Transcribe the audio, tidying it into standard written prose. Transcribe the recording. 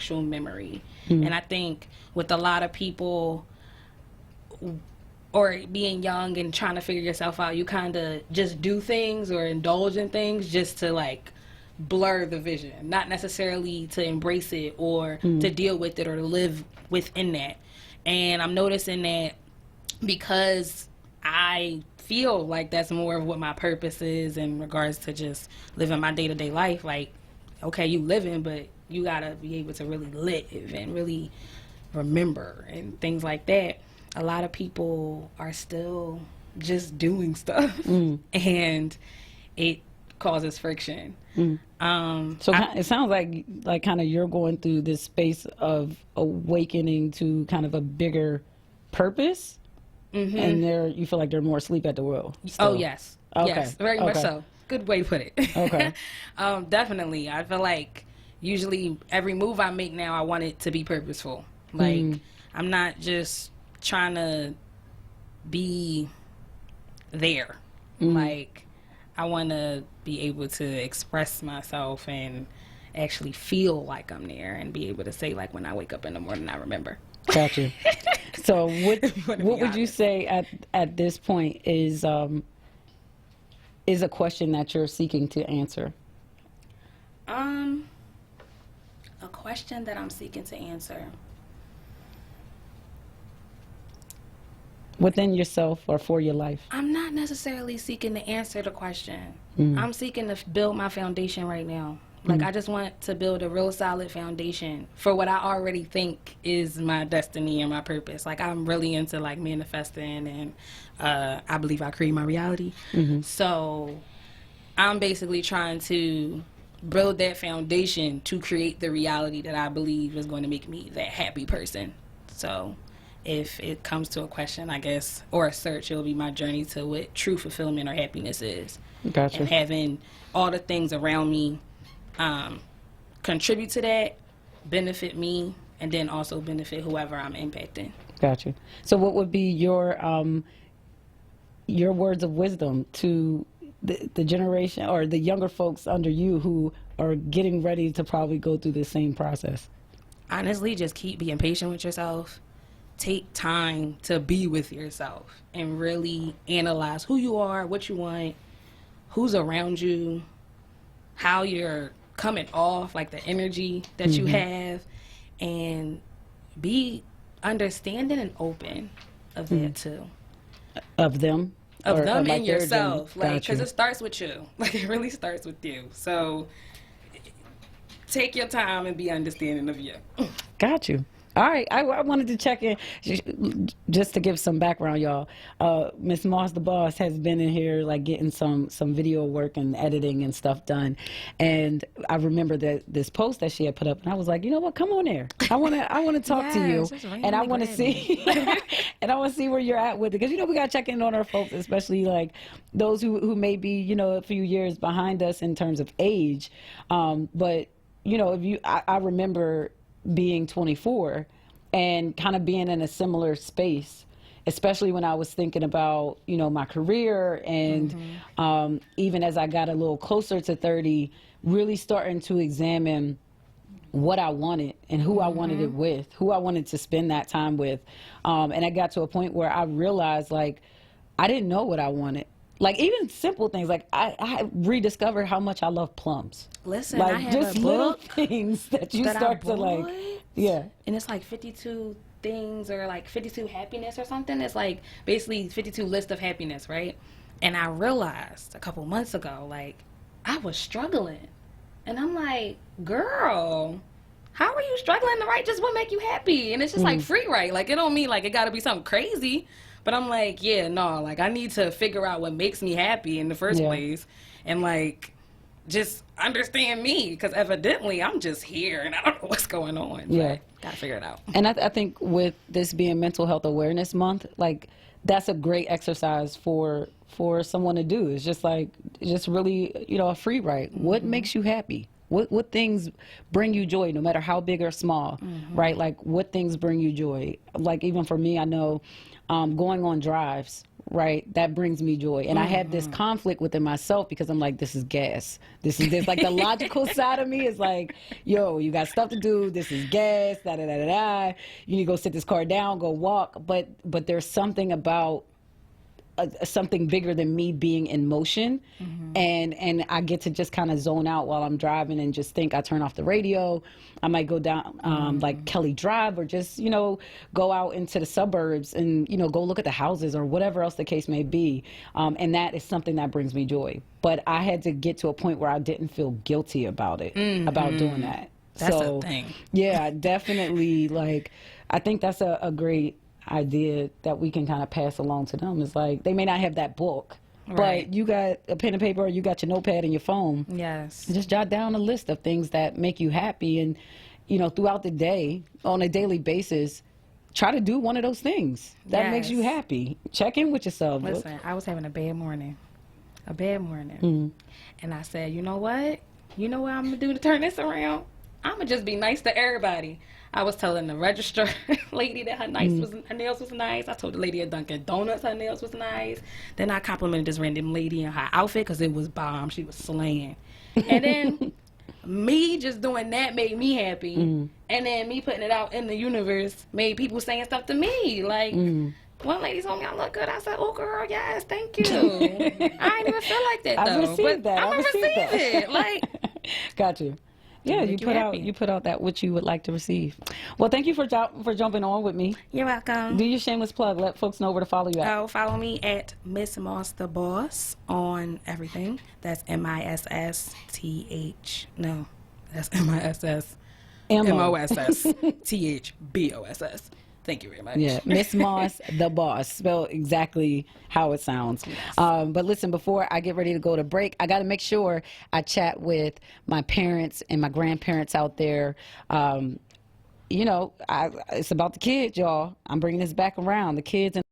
actual memory. And I think with a lot of people, or being young and trying to figure yourself out, you kind of just do things or indulge in things just to like blur the vision, not necessarily to embrace it or to deal with it or to live within that. And I'm noticing that because I feel like that's more of what my purpose is in regards to just living my day-to-day life. Like, okay, you living, but you gotta be able to really live and really remember and things like that. A lot of people are still just doing stuff and it causes friction. So it sounds like kind of you're going through this space of awakening to kind of a bigger purpose, and you feel like they're more asleep at the wheel still. Oh yes. Okay. Yes, very much so. Good way to put it. Okay. Definitely. I feel like usually every move I make now, I want it to be purposeful. Like I'm not just trying to be there. Like I want to be able to express myself and actually feel like I'm there and be able to say, like, when I wake up in the morning, I remember. Gotcha. So what would you say at this point is a question that you're seeking to answer? A question that I'm seeking to answer. Within yourself or for your life? I'm not necessarily seeking to answer the question. I'm seeking to build my foundation right now. Like, I just want to build a real solid foundation for what I already think is my destiny and my purpose. Like, I'm really into, like, manifesting, and I believe I create my reality. So I'm basically trying to build that foundation to create the reality that I believe is going to make me that happy person. So if it comes to a question, I guess, or a search, it'll be my journey to what true fulfillment or happiness is. Gotcha. And having all the things around me contribute to that, benefit me, and then also benefit whoever I'm impacting. Gotcha. So what would be your words of wisdom to the generation or the younger folks under you who are getting ready to probably go through the same process? Honestly, just keep being patient with yourself. Take time to be with yourself and really analyze who you are, what you want, who's around you, how you're coming off, like the energy that you have, and be understanding and open of that too. Of them? Of or them like and yourself. Like, because Gotcha. it starts with you. Like, it really starts with you. So take your time and be understanding of you. Got you. All right, I wanted to check in just to give some background, y'all. Miss Moss, the boss, has been in here like getting some video work and editing and stuff done. And I remember that this post that she had put up, and I was like, you know what? Come on there. I want to talk to you, and I want to see and I want to see where you're at with it, because we got to check in on our folks, especially like those who may be a few years behind us in terms of age. But if I remember being 24 and kind of being in a similar space, especially when I was thinking about, my career and even as I got a little closer to 30, really starting to examine what I wanted and who I wanted it with, who I wanted to spend that time with. And I got to a point where I realized, like, I didn't know what I wanted. Like, even simple things, like I rediscovered how much I love plums. Listen, like, I have just a little book things that you that start I to like, bought, yeah. And it's like 52 things, or like 52 happiness or something. It's like basically 52 list of happiness, right? And I realized a couple months ago, like, I was struggling. And I'm like, girl, how are you struggling to write just what make you happy? And it's just like free write. Like, it don't mean like it got to be something crazy. But I'm like, yeah, no, like, I need to figure out what makes me happy in the first place. And, like, just understand me. Because evidently I'm just here and I don't know what's going on. Yeah. Got to figure it out. And I think with this being Mental Health Awareness Month, like, that's a great exercise for someone to do. It's just like, just really, a free write. What makes you happy? What things bring you joy, no matter how big or small, right? Like, what things bring you joy? Like, even for me, I know going on drives, right, that brings me joy. And I have this conflict within myself because I'm like, this is gas. This is this. Like, the logical side of me is like, yo, you got stuff to do. This is gas. Da da da da da. You need to go sit this car down, go walk. But there's something about something bigger than me being in motion, and I get to just kind of zone out while I'm driving and just think. I turn off the radio. I might go down like Kelly Drive, or just, you know, go out into the suburbs and, you know, go look at the houses or whatever else the case may be, and that is something that brings me joy. But I had to get to a point where I didn't feel guilty about it, about doing that. That's so, a thing. Yeah, definitely. Like, I think that's a great idea that we can kind of pass along to them. Is like, they may not have that book, Right. but you got a pen and paper, or you got your notepad and your phone. Yes. Just jot down a list of things that make you happy, and, you know, throughout the day, on a daily basis, try to do one of those things that makes you happy. Check in with yourself. Listen, I was having a bad morning, and I said, you know what I'm gonna do to turn this around? I'm gonna just be nice to everybody. I was telling the register lady that her nails was nice. I told the lady at Dunkin' Donuts her nails was nice. Then I complimented this random lady in her outfit because it was bomb. She was slaying. And then me just doing that made me happy. And then me putting it out in the universe made people saying stuff to me. Like, one lady told me I look good. I said, oh, girl, yes, thank you. I ain't even feel like that, though. I received that. I'm going to receive it. Like, got you. Yeah, you put out that which you would like to receive. Well, thank you for jumping on with me. You're welcome. Do your shameless plug. Let folks know where to follow you at. Oh, follow me at Miss Moss the Boss on everything. That's MISSTH. No, that's MISSMOSSTHBOSS. Thank you very much. Yeah, Miss Moss the Boss, spelled exactly how it sounds. Yes. But listen, before I get ready to go to break, I got to make sure I chat with my parents and my grandparents out there. You know, it's about the kids, y'all. I'm bringing this back around. The kids and